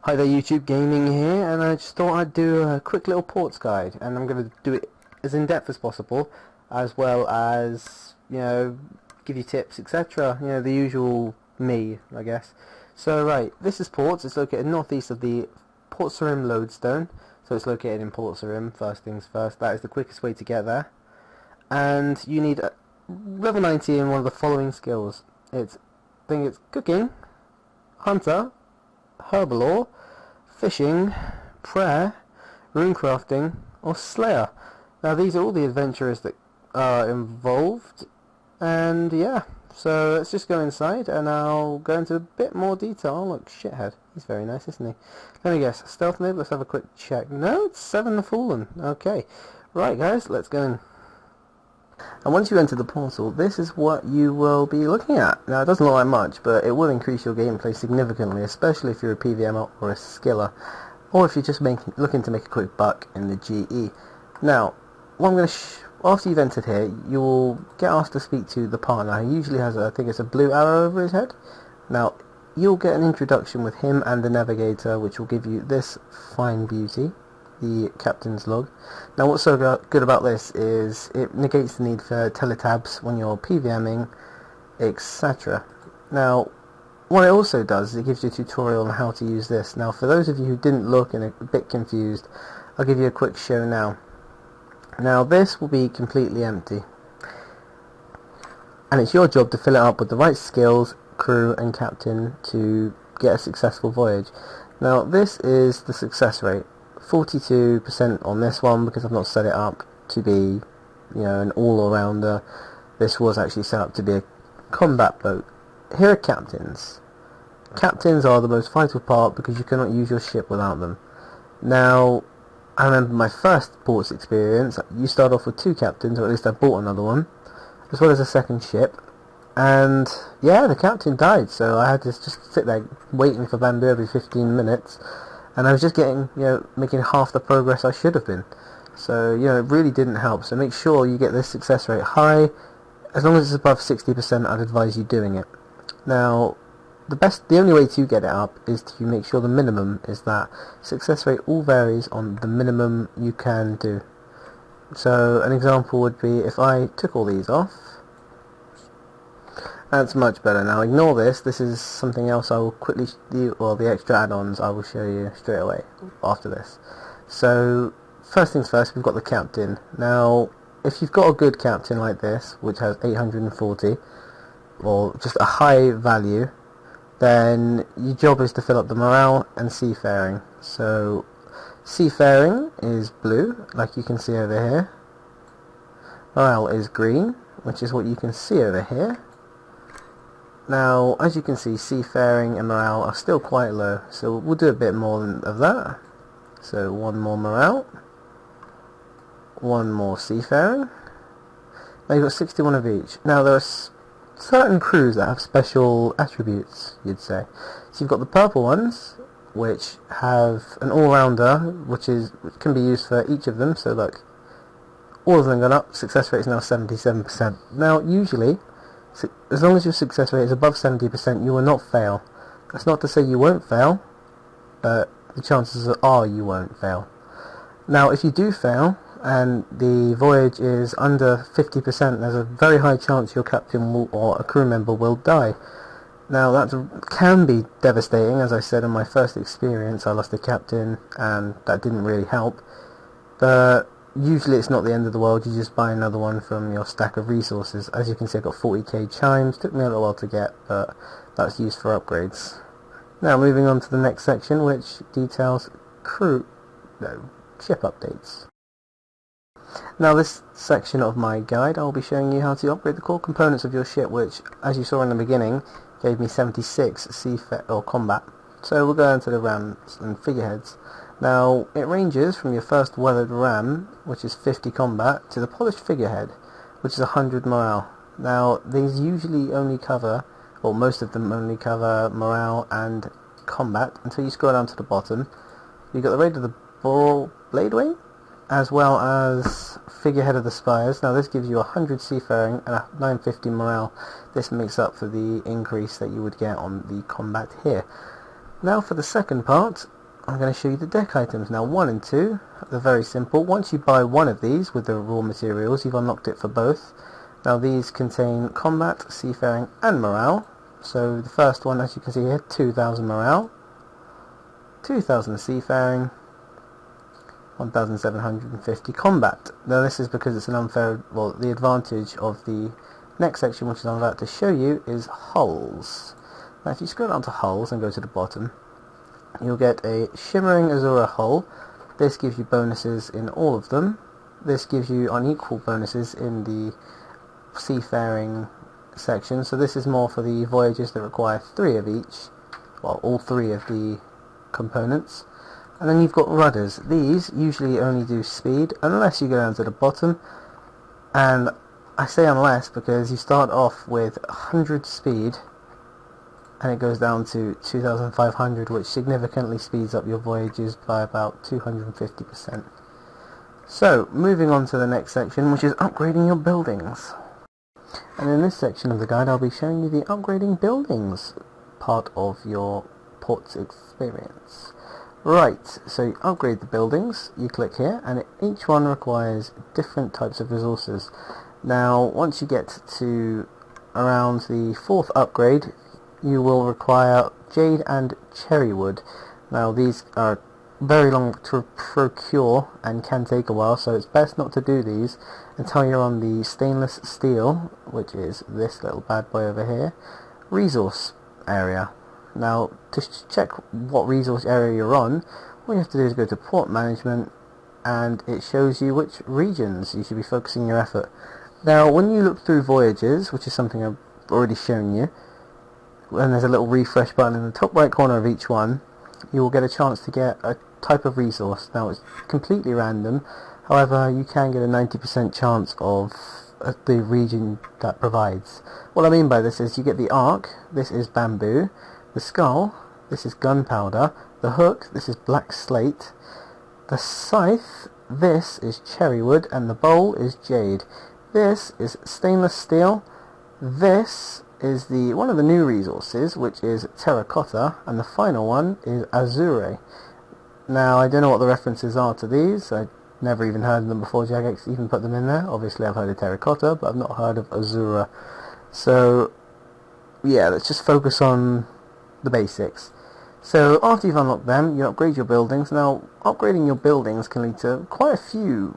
Hi there YouTube, Gaming here, and I just thought I'd do a quick little ports guide, and I'm going to do it as in-depth as possible, as well as, give you tips, etc, the usual me, I guess. So right, this is ports. It's located northeast of the Port Sarim lodestone, so it's located in Port Sarim, first things first. That is the quickest way to get there, and you need level 90 in one of the following skills. I think it's cooking, hunter, herbalore, fishing, prayer, runecrafting, or slayer. Now these are all the adventurers that are involved, and yeah, so let's just go inside and I'll go into a bit more detail. Oh look, shithead, he's very nice, isn't he? Let me guess, stealth mode, let's have a quick check. No, it's 7 the Fallen. Okay, right guys, let's go in. And once you enter the portal, this is what you will be looking at. Now it doesn't look like much, but it will increase your gameplay significantly, especially if you're a PVMer or a skiller, or if you're just looking to make a quick buck in the GE. Now, what I'm going to after you've entered here, you will get asked to speak to the partner. He usually has, I think it's a blue arrow over his head. Now, you'll get an introduction with him and the navigator, which will give you this fine beauty, the captain's log. Now what's so good about this is it negates the need for teletabs when you're PVMing, etc. Now what it also does is it gives you a tutorial on how to use this. Now for those of you who didn't look and are a bit confused, I'll give you a quick show now. Now this will be completely empty, and it's your job to fill it up with the right skills, crew and captain to get a successful voyage. Now this is the success rate. 42% on this one because I've not set it up to be, an all-rounder. This was actually set up to be a combat boat. Here are captains. Captains are the most vital part because you cannot use your ship without them. Now, I remember my first ports experience, you start off with 2 captains, or at least I bought another one, as well as a second ship. And yeah, the captain died, so I had to just sit there waiting for Bamboo every 15 minutes. And I was just getting, making half the progress I should have been. So, it really didn't help. So make sure you get this success rate high. As long as it's above 60%, I'd advise you doing it. Now, the only way to get it up is to make sure the minimum is that. Success rate all varies on the minimum you can do. So, an example would be if I took all these off. That's much better. Now ignore this. This is something else I will quickly do, or the extra add-ons I will show you straight away after this. So first things first, we've got the captain. Now if you've got a good captain like this, which has 840, or just a high value, then your job is to fill up the morale and seafaring. So seafaring is blue, like you can see over here. Morale is green, which is what you can see over here. Now, as you can see, seafaring and morale are still quite low, so we'll do a bit more of that. So, 1 more morale, 1 more seafaring. Now you've got 61 of each. Now there are certain crews that have special attributes, you'd say. So you've got the purple ones, which have an all-rounder, which can be used for each of them. So look, all of them gone up, success rate is now 77%. Now usually, as long as your success rate is above 70%, you will not fail. That's not to say you won't fail, but the chances are you won't fail. Now, if you do fail, and the voyage is under 50%, there's a very high chance your captain or a crew member will die. Now, that can be devastating. As I said in my first experience, I lost a captain, and that didn't really help. But usually it's not the end of the world. You just buy another one from your stack of resources. As you can see, I've got 40k chimes. Took me a little while to get, but that's used for upgrades. Now moving on to the next section, which details ship updates. Now this section of my guide, I'll be showing you how to upgrade the core components of your ship, which, as you saw in the beginning, gave me 76 combat. So we'll go into the rams and figureheads. Now, it ranges from your first weathered ram, which is 50 combat, to the polished figurehead, which is 100 morale. Now, these usually only cover, or most of them only cover, morale and combat, until you scroll down to the bottom. You've got the Raid of the Blade Wing, as well as Figurehead of the Spires. Now, this gives you 100 seafaring and a 950 morale. This makes up for the increase that you would get on the combat here. Now for the second part, I'm going to show you the deck items. Now 1 and 2, they're very simple. Once you buy one of these with the raw materials, you've unlocked it for both. Now these contain combat, seafaring and morale. So the first one, as you can see here, 2,000 morale, 2,000 seafaring, 1,750 combat. Now this is because it's an unfair, well, the advantage of the next section, which I'm about to show you, is hulls. Now if you scroll down to hulls and go to the bottom, you'll get a shimmering azure hull. This gives you bonuses in all of them. This gives you unequal bonuses in the seafaring section, so this is more for the voyages that require 3 of each, well, all 3 of the components. And then you've got rudders. These usually only do speed unless you go down to the bottom, and I say unless because you start off with 100 speed and it goes down to 2,500, which significantly speeds up your voyages by about 250%. So moving on to the next section, which is upgrading your buildings. And in this section of the guide I'll be showing you the upgrading buildings part of your ports experience. Right, so you upgrade the buildings, you click here, and each one requires different types of resources. Now once you get to around the 4th upgrade, you will require jade and cherry wood. Now these are very long to procure and can take a while, so it's best not to do these until you're on the stainless steel, which is this little bad boy over here, resource area. Now to check what resource area you're on, all you have to do is go to port management, and it shows you which regions you should be focusing your effort. Now when you look through voyages, which is something I've already shown you, and there's a little refresh button in the top right corner of each one, you will get a chance to get a type of resource. Now it's completely random, however you can get a 90% chance of the region that provides. What I mean by this is you get the arc, this is bamboo, the skull, this is gunpowder, the hook, this is black slate, the scythe, this is cherry wood, and the bowl is jade. This is stainless steel, this is the one of the new resources, which is terracotta, and the final one is azure. Now I don't know what the references are to these. I never even heard of them before jagex even put them in there. Obviously I've heard of terracotta, but I've not heard of azure. So yeah, let's just focus on the basics. So after you've unlocked them, you upgrade your buildings. Now upgrading your buildings can lead to quite a few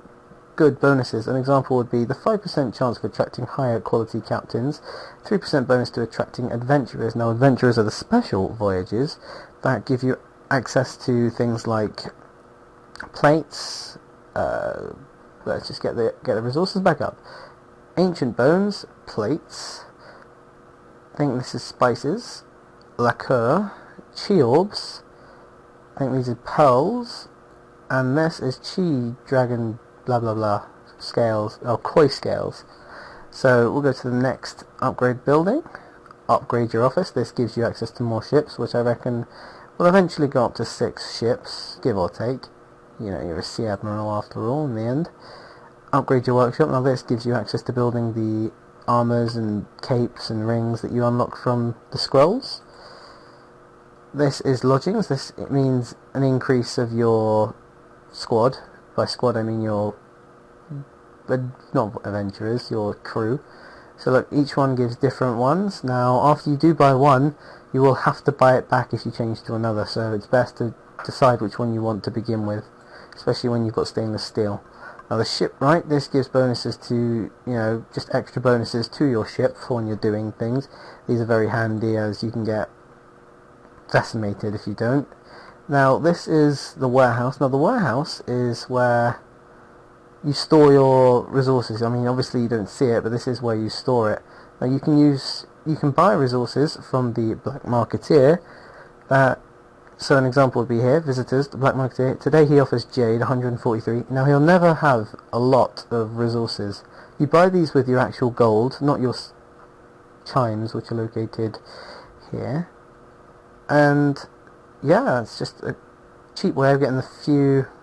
good bonuses. An example would be the 5% chance of attracting higher quality captains, 3% bonus to attracting adventurers. Now adventurers are the special voyages that give you access to things like plates, let's just get the resources back up, ancient bones, plates, I think this is spices, lacquer, cheorbs, I think these are pearls, and this is chi dragon blah blah blah scales, or koi scales. So we'll go to the next upgrade building. Upgrade your office. This gives you access to more ships, which I reckon will eventually go up to 6 ships, give or take. You know, you're a sea admiral after all in the end. Upgrade your workshop. Now this gives you access to building the armors and capes and rings that you unlock from the scrolls. This is lodgings. This means an increase of your squad. By squad I mean your, not adventurers, your crew. So look, each one gives different ones. Now after you do buy one, you will have to buy it back if you change to another, so it's best to decide which one you want to begin with, especially when you've got stainless steel. Now the shipwright, this gives bonuses to, you know, just extra bonuses to your ship for when you're doing things. These are very handy as you can get decimated if you don't. Now this is the warehouse. Now the warehouse is where you store your resources. I mean obviously you don't see it, but this is where you store it. Now you can buy resources from the black marketeer. So an example would be here, visitors, the black marketeer. Today he offers jade, 143. Now he'll never have a lot of resources. You buy these with your actual gold, not your chimes, which are located here. And yeah, it's just a cheap way of getting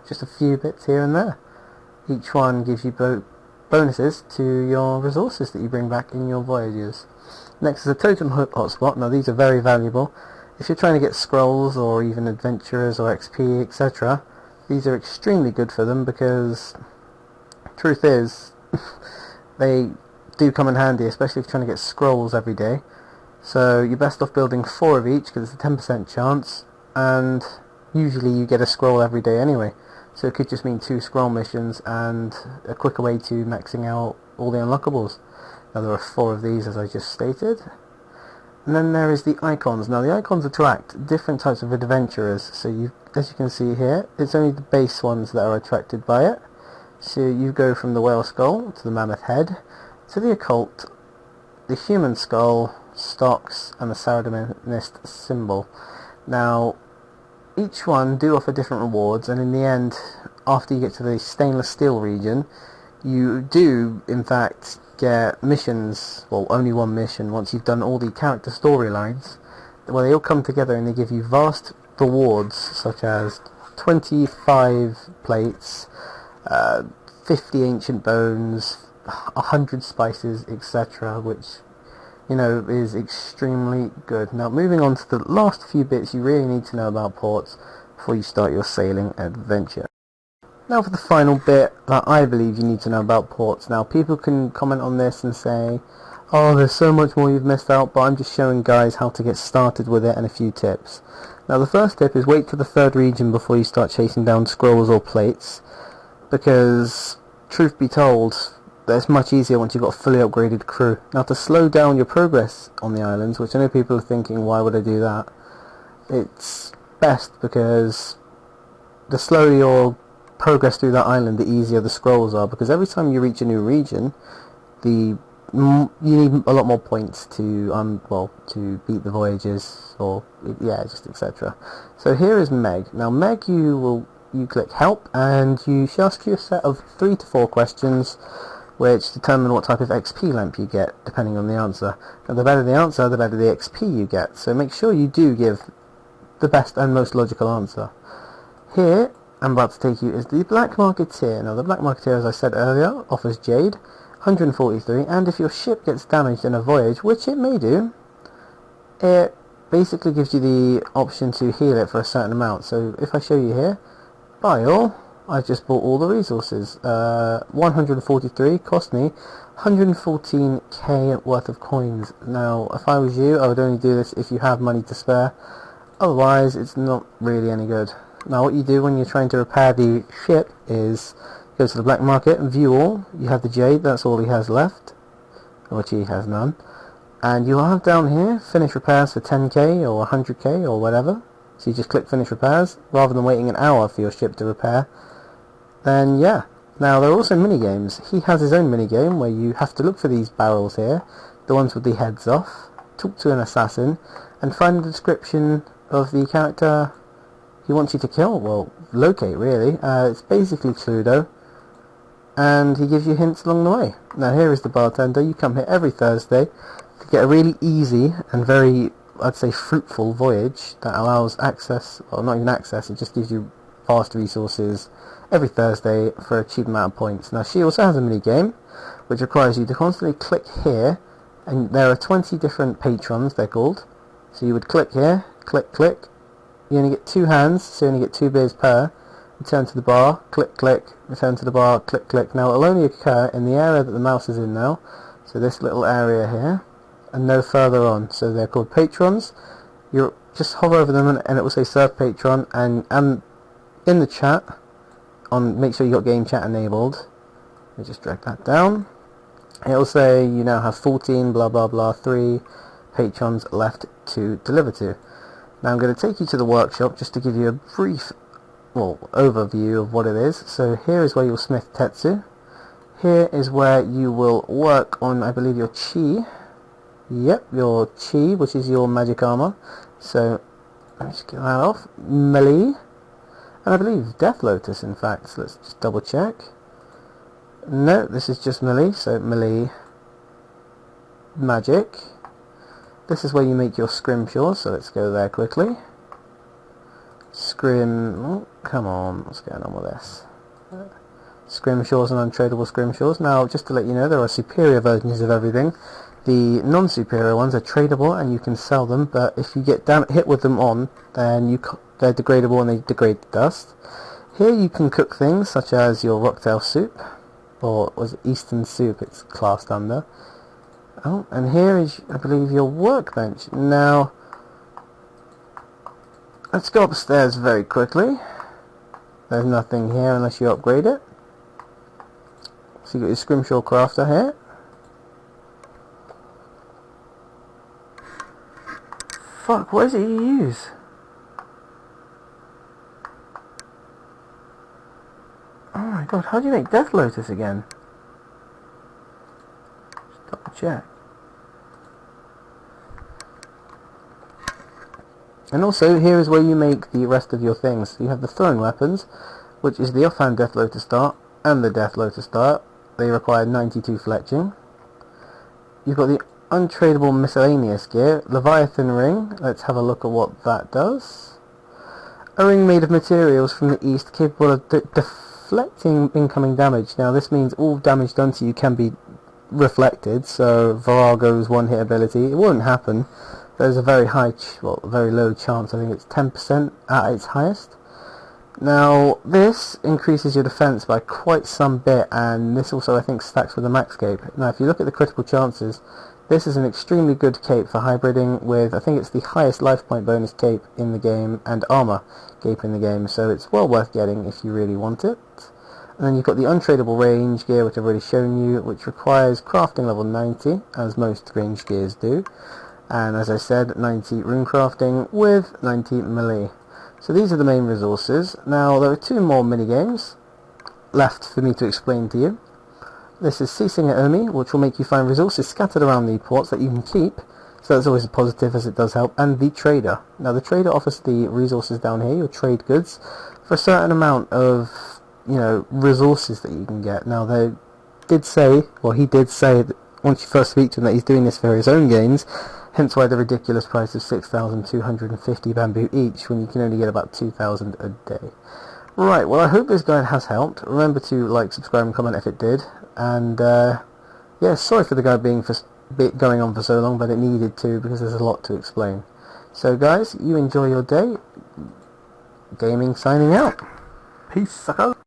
just a few bits here and there. Each one gives you bonuses to your resources that you bring back in your voyages. Next is a totem hotspot. Now these are very valuable. if you're trying to get scrolls or even adventurers or XP, etc., these are extremely good for them, because truth is they do come in handy, especially if you're trying to get scrolls every day. So you're best off building 4 of each, because it's a 10% chance, and usually you get a scroll every day anyway. So it could just mean 2 scroll missions and a quicker way to maxing out all the unlockables. Now there are 4 of these, as I just stated. And then there is the icons. Now the icons attract different types of adventurers. So as you can see here, it's only the base ones that are attracted by it. So you go from the whale skull to the mammoth head, to the occult, the human skull, stocks, and the Saradominist symbol. Now each one do offer different rewards, and in the end, after you get to the stainless steel region, you do in fact get missions, well, only one mission once you've done all the character storylines, where they all come together and they give you vast rewards, such as 25 plates, 50 ancient bones, 100 spices, etc., which, you know, is extremely good. Now moving on to the last few bits you really need to know about ports before you start your sailing adventure. Now for the final bit that I believe you need to know about ports. Now people can comment on this and say, oh, there's so much more you've missed out, but I'm just showing guys how to get started with it and a few tips. Now the first tip is wait to the 3rd region before you start chasing down scrolls or plates, because truth be told, it's much easier once you've got a fully upgraded crew. Now to slow down your progress on the islands, which I know people are thinking, why would I do that? It's best because the slower your progress through that island, the easier the scrolls are, because every time you reach a new region, you need a lot more points to to beat the voyages, or just etc. So here is Meg. Now Meg, you click help, and she asks you a set of 3 to 4 questions which determine what type of XP lamp you get, depending on the answer. Now the better the answer, the better the XP you get, so make sure you do give the best and most logical answer. Here I'm about to take you is the Black Marketeer. Now the Black Marketeer, as I said earlier, offers Jade, 143, and if your ship gets damaged in a voyage, which it may do, it basically gives you the option to heal it for a certain amount. So if I show you here, buy all, I've just bought all the resources. 143 cost me 114k worth of coins. Now if I was you, I would only do this if you have money to spare, otherwise it's not really any good. Now what you do when you're trying to repair the ship is go to the black market and view all. You have the Jade, that's all he has left, which he has none, and you'll have down here finish repairs for 10k or 100k or whatever. So you just click finish repairs rather than waiting an hour for your ship to repair. Then yeah, now there are also mini games. He has his own mini game where you have to look for these barrels here, the ones with the heads off, talk to an assassin, and find the description of the character he wants you to kill. Well, locate really. It's basically Cluedo, and he gives you hints along the way. Now here is the bartender. You come here every Thursday to get a really easy and very, I'd say, fruitful voyage that allows access, well, not even access, it just gives you fast resources every Thursday for a cheap amount of points. Now she also has a mini game which requires you to constantly click here, and there are 20 different patrons, they're called. So you would click here, click, click, you only get 2 hands, so you only get 2 beers per. Return to the bar, click, click, return to the bar, click, click. Now it'll only occur in the area that the mouse is in now, so this little area here, and no further on. So they're called patrons. You just hover over them and it will say serve patron, and in the chat, make sure you got game chat enabled. Let me just drag that down. It will say you now have 14 blah blah blah 3 patrons left to deliver to. Now I'm going to take you to the workshop just to give you a brief overview of what it is. So here is where you'll smith Tetsu. Here is where you will work on, I believe, your chi. Yep, your chi, which is your magic armor. So let's get that off. Melee, and I believe Death Lotus, in fact. So let's just double check. No, this is just melee. So melee magic. This is where you make your scrimshaw. So let's go there quickly. Scrim. Oh, come on, what's going on with this? scrimshaws and untradeable scrimshaws. Now, just to let you know, there are superior versions of everything. The non-superior ones are tradable and you can sell them, but if you get hit with them on, then they're degradable and they degrade to dust. Here you can cook things such as your rocktail soup, or was it Eastern soup it's classed under. Oh, and here is, I believe, your workbench. Now, let's go upstairs very quickly. There's nothing here unless you upgrade it. So you got your scrimshaw crafter here. Fuck, what is it you use? Oh my god, how do you make Death Lotus again? Just double check. And also, here is where you make the rest of your things. You have the throwing weapons, which is the offhand Death Lotus dart and the Death Lotus dart. They require 92 fletching. You've got the untradeable miscellaneous gear, Leviathan ring. Let's have a look at what that does. A ring made of materials from the east, capable of deflecting incoming damage. Now this means all damage done to you can be reflected, so Virago's one-hit ability, it won't happen. There's a very very low chance. I think it's 10% at its highest. Now this increases your defense by quite some bit, and this also I think stacks with the max cape. Now if you look at the critical chances, this is an extremely good cape for hybriding with, I think it's the highest life point bonus cape in the game and armor cape in the game, so it's well worth getting if you really want it. And then you've got the untradeable range gear, which I've already shown you, which requires crafting level 90, as most range gears do. And as I said, 90 rune crafting with 90 melee. So these are the main resources. Now there are two more minigames left for me to explain to you. This is Ceasing at Omi, which will make you find resources scattered around the ports that you can keep, so that's always a positive as it does help, and the Trader. Now the Trader offers the resources down here, your trade goods, for a certain amount of, resources that you can get. Now he did say that once you first speak to him that he's doing this for his own gains, hence why the ridiculous price of 6,250 bamboo each, when you can only get about 2,000 a day. Right, well I hope this guide has helped. Remember to like, subscribe and comment if it did. And yeah, sorry for the guide going on for so long, but it needed to because there's a lot to explain. So guys, you enjoy your day. Gaming signing out. Peace, sucker.